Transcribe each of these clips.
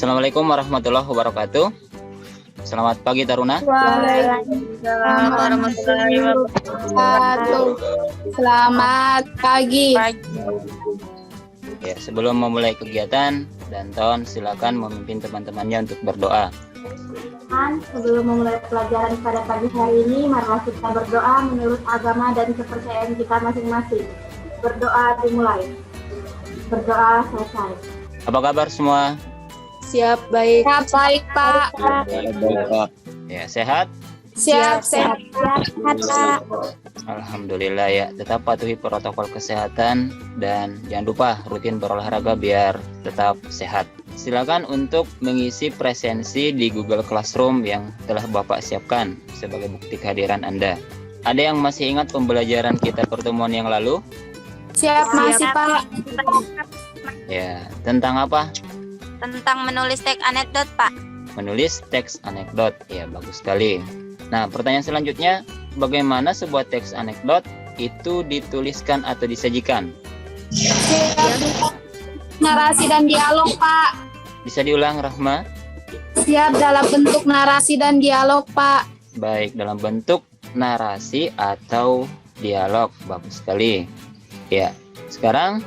Assalamualaikum warahmatullahi wabarakatuh. Selamat pagi Taruna. Waalaikumsalam warahmatullahi wabarakatuh. Selamat pagi. Ya, sebelum memulai kegiatan, Danton silakan memimpin teman-temannya untuk berdoa. Sebelum memulai pelajaran pada pagi hari ini, marilah kita berdoa menurut agama dan kepercayaan kita masing-masing. Berdoa dimulai. Berdoa selesai. Apa kabar semua? Siap, baik. Siap, baik, Pak. Ya, sehat? Siap, sehat. Pak. Alhamdulillah ya. Tetap patuhi protokol kesehatan dan jangan lupa rutin berolahraga biar tetap sehat. Silakan untuk mengisi presensi di Google Classroom yang telah Bapak siapkan sebagai bukti kehadiran Anda. Ada yang masih ingat pembelajaran kita pertemuan yang lalu? Siap, masih, Pak. Ya, tentang apa? Tentang menulis teks anekdot, Pak. Menulis teks anekdot. Ya, bagus sekali. Nah, pertanyaan selanjutnya, bagaimana sebuah teks anekdot itu dituliskan atau disajikan? Siap. Narasi dan dialog, Pak. Bisa diulang, Rahma? Siap, dalam bentuk narasi dan dialog, Pak. Baik, dalam bentuk narasi atau dialog. Bagus sekali. Ya, sekarang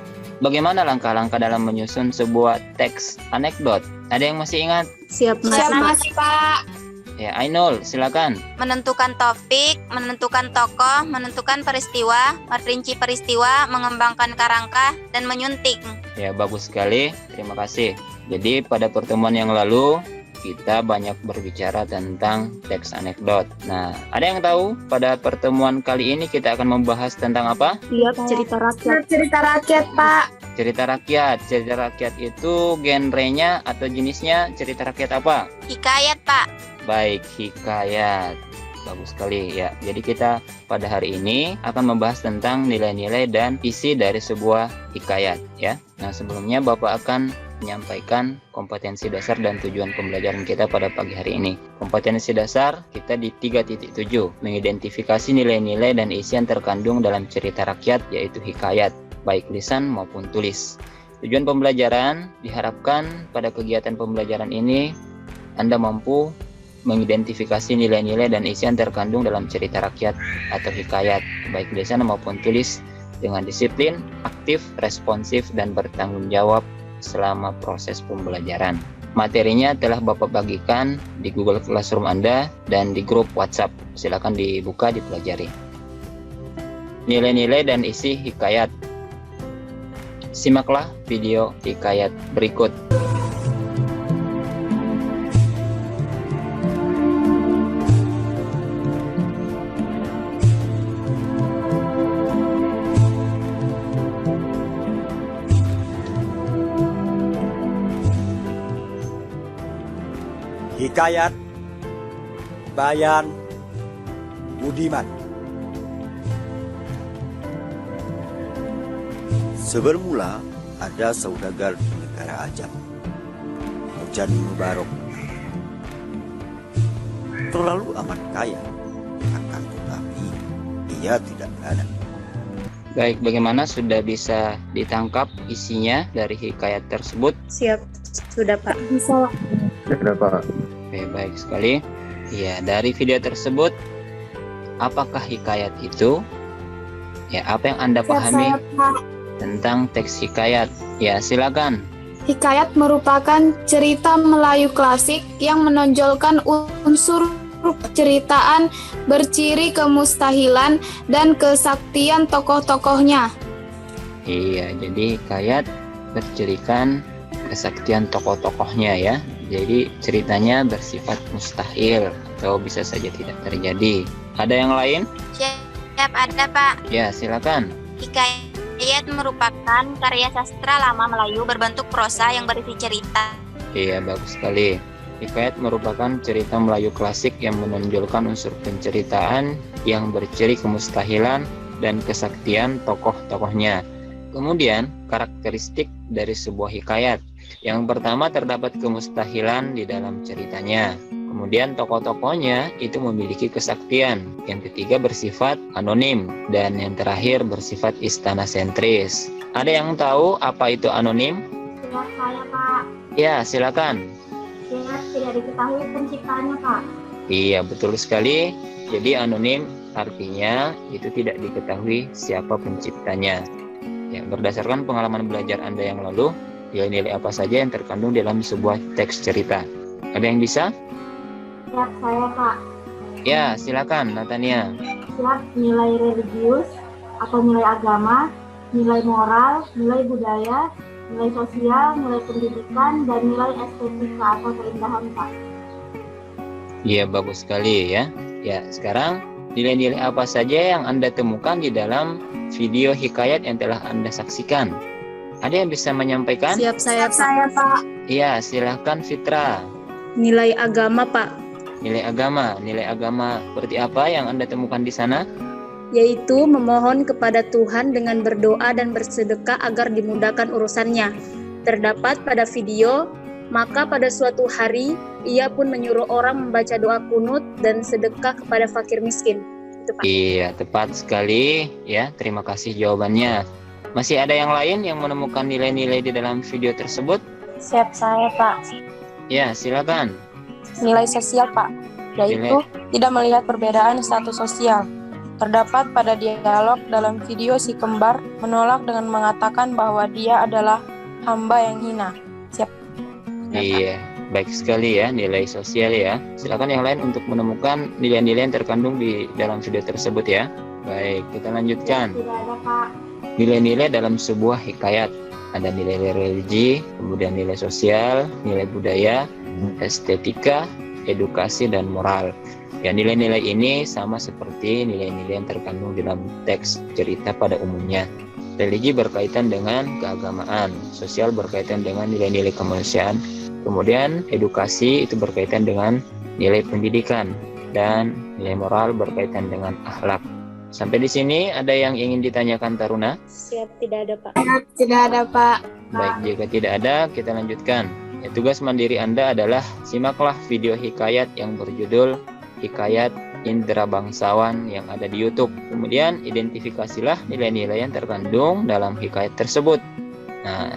bagaimana langkah-langkah dalam menyusun sebuah teks anekdot? Ada yang masih ingat? Siap, masih, Pak. Ya, Ainul, silakan. Menentukan topik, menentukan tokoh, menentukan peristiwa, merinci peristiwa, mengembangkan kerangka, dan menyunting. Ya, bagus sekali. Terima kasih. Jadi, pada pertemuan yang lalu, kita banyak berbicara tentang teks anekdot. Nah, ada yang tahu pada pertemuan kali ini kita akan membahas tentang apa? Siap, cerita rakyat. Cerita rakyat, Pak. Cerita rakyat. Cerita rakyat itu genrenya atau jenisnya cerita rakyat apa? Hikayat, Pak. Baik, hikayat. Bagus sekali ya. Jadi kita pada hari ini akan membahas tentang nilai-nilai dan isi dari sebuah hikayat ya. Nah, sebelumnya Bapak akan menyampaikan kompetensi dasar dan tujuan pembelajaran kita pada pagi hari ini. Kompetensi dasar kita di 3.7, mengidentifikasi nilai-nilai dan isi yang terkandung dalam cerita rakyat yaitu hikayat, baik lisan maupun tulis. Tujuan pembelajaran diharapkan pada kegiatan pembelajaran ini Anda mampu mengidentifikasi nilai-nilai dan isi yang terkandung dalam cerita rakyat atau hikayat, baik lisan maupun tulis, dengan disiplin, aktif, responsif, dan bertanggung jawab selama proses pembelajaran. Materinya telah Bapak bagikan di Google Classroom Anda dan di grup WhatsApp. Silakan dibuka, dipelajari. Nilai-nilai dan isi hikayat. Simaklah video hikayat berikut. Hikayat Bayan Budiman. Sebermula ada saudagar di negara Ajam, Hujan Mubarak. Terlalu amat kaya, akan tetapi ia tidak berada. Baik, bagaimana sudah bisa ditangkap isinya dari hikayat tersebut? Siap, sudah, Pak. Bisa. Sudah, Pak. Oke, baik sekali. Ya, dari video tersebut, apakah hikayat itu? Ya, apa yang Anda pahami tentang teks hikayat? Ya, silakan. Hikayat merupakan cerita Melayu klasik yang menonjolkan unsur ceritaan berciri kemustahilan dan kesaktian tokoh-tokohnya. Iya, jadi hikayat bercirikan kesaktian tokoh-tokohnya ya. Jadi ceritanya bersifat mustahil atau bisa saja tidak terjadi. Ada yang lain? Siap, ada, Pak. Ya, silakan. Hikayat merupakan karya sastra lama Melayu berbentuk prosa yang berisi cerita. Iya, bagus sekali. Hikayat merupakan cerita Melayu klasik yang menonjolkan unsur penceritaan yang berciri kemustahilan dan kesaktian tokoh-tokohnya. Kemudian, karakteristik dari sebuah hikayat. Yang pertama, terdapat kemustahilan di dalam ceritanya. Kemudian tokoh-tokohnya itu memiliki kesaktian. Yang ketiga bersifat anonim. Dan yang terakhir bersifat istana sentris. Ada yang tahu apa itu anonim? Siap saya, Pak. Ya, silakan. Siap tidak diketahui penciptanya, Pak. Iya, betul sekali. Jadi anonim artinya itu tidak diketahui siapa penciptanya. Ya, berdasarkan pengalaman belajar Anda yang lalu, nilai-nilai apa saja yang terkandung dalam sebuah teks cerita? Ada yang bisa? Siap saya, Pak. Ya, silakan Natania. Siap nilai religius atau nilai agama, nilai moral, nilai budaya, nilai sosial, nilai pendidikan, dan nilai estetika atau keindahan, Pak. Iya, bagus sekali ya. Ya, sekarang nilai-nilai apa saja yang Anda temukan di dalam video hikayat yang telah Anda saksikan? Ada yang bisa menyampaikan? Siap saya, Pak. Saya, Pak. Iya, silahkan Fitra. Nilai agama, Pak. Nilai agama seperti apa yang Anda temukan di sana? Yaitu memohon kepada Tuhan dengan berdoa dan bersedekah agar dimudahkan urusannya. Terdapat pada video, maka pada suatu hari ia pun menyuruh orang membaca doa kunut dan sedekah kepada fakir miskin. Itu, Pak. Iya, tepat sekali ya. Terima kasih jawabannya. Masih ada yang lain yang menemukan nilai-nilai di dalam video tersebut? Siap saya, Pak. Ya, silakan. Nilai sosial, Pak, yaitu tidak melihat perbedaan status sosial. Terdapat pada dialog dalam video si kembar menolak dengan mengatakan bahwa dia adalah hamba yang hina. Siap. Iya, baik sekali ya, nilai sosial ya. Silakan yang lain untuk menemukan nilai-nilai yang terkandung di dalam video tersebut ya. Baik, kita lanjutkan. Tidak ada, Pak. Nilai-nilai dalam sebuah hikayat. Ada nilai religi, kemudian nilai sosial, nilai budaya, estetika, edukasi, dan moral. Ya, nilai-nilai ini sama seperti nilai-nilai yang terkandung dalam teks cerita pada umumnya. Religi berkaitan dengan keagamaan, sosial berkaitan dengan nilai-nilai kemanusiaan, kemudian edukasi itu berkaitan dengan nilai pendidikan, dan nilai moral berkaitan dengan akhlak. Sampai di sini ada yang ingin ditanyakan Taruna? Siap, tidak ada, Pak. Tidak ada, Pak. Baik, jika tidak ada, kita lanjutkan. Ya, tugas mandiri Anda adalah simaklah video hikayat yang berjudul Hikayat Indra Bangsawan yang ada di YouTube. Kemudian identifikasilah nilai-nilai yang terkandung dalam hikayat tersebut. Nah,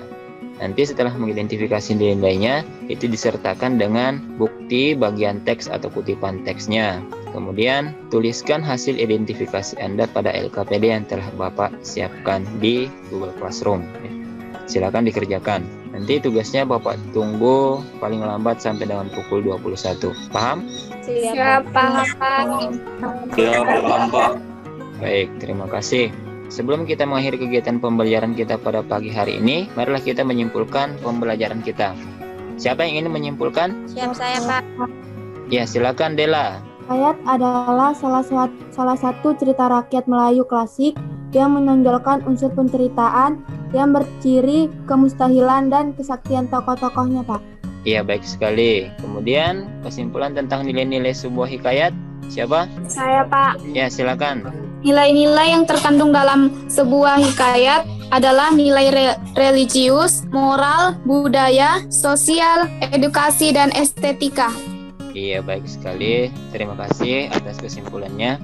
nanti setelah mengidentifikasi nilai-nilainya, itu disertakan dengan bukti bagian teks atau kutipan teksnya. Kemudian tuliskan hasil identifikasi Anda pada LKPD yang telah Bapak siapkan di Google Classroom. Silakan dikerjakan. Nanti tugasnya Bapak tunggu paling lambat sampai dengan pukul 21. Paham? Siap, Pak. Baik, terima kasih. Sebelum kita mengakhiri kegiatan pembelajaran kita pada pagi hari ini, marilah kita menyimpulkan pembelajaran kita. Siapa yang ingin menyimpulkan? Siap saya, Pak. Ya, silakan Dela. Hikayat adalah salah satu cerita rakyat Melayu klasik yang menonjolkan unsur penceritaan yang berciri kemustahilan dan kesaktian tokoh-tokohnya, Pak. Iya, baik sekali. Kemudian kesimpulan tentang nilai-nilai sebuah hikayat, siapa? Saya, Pak. Ya, silakan. Nilai-nilai yang terkandung dalam sebuah hikayat adalah nilai religius, moral, budaya, sosial, edukasi, dan estetika. Iya, baik sekali. Terima kasih atas kesimpulannya.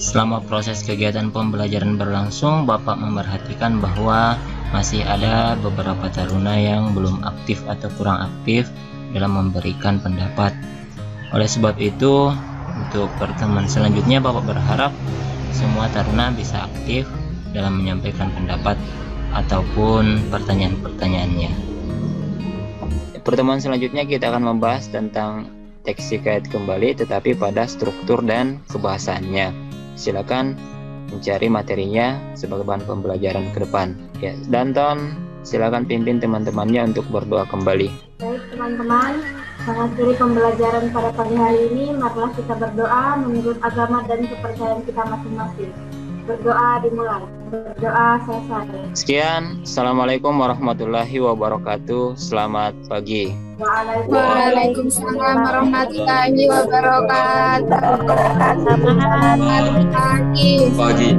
Selama proses kegiatan pembelajaran berlangsung, Bapak memperhatikan bahwa masih ada beberapa taruna yang belum aktif atau kurang aktif dalam memberikan pendapat. Oleh sebab itu, untuk pertemuan selanjutnya Bapak berharap semua taruna bisa aktif dalam menyampaikan pendapat ataupun pertanyaan-pertanyaannya. Pertemuan selanjutnya kita akan membahas tentang teks hikayat kembali, tetapi pada struktur dan kebahasaannya. Silakan mencari materinya sebagai bahan pembelajaran ke depan. Ya, Danton, silakan pimpin teman-temannya untuk berdoa kembali. Baik, teman-teman. Mengakhiri pembelajaran pada pagi hari ini, marilah kita berdoa menurut agama dan kepercayaan kita masing-masing. Berdoa dimulai. Berdoa selesai. Sekian, Assalamualaikum warahmatullahi wabarakatuh. Selamat pagi. Waalaikumsalam warahmatullahi wabarakatuh. Selamat pagi.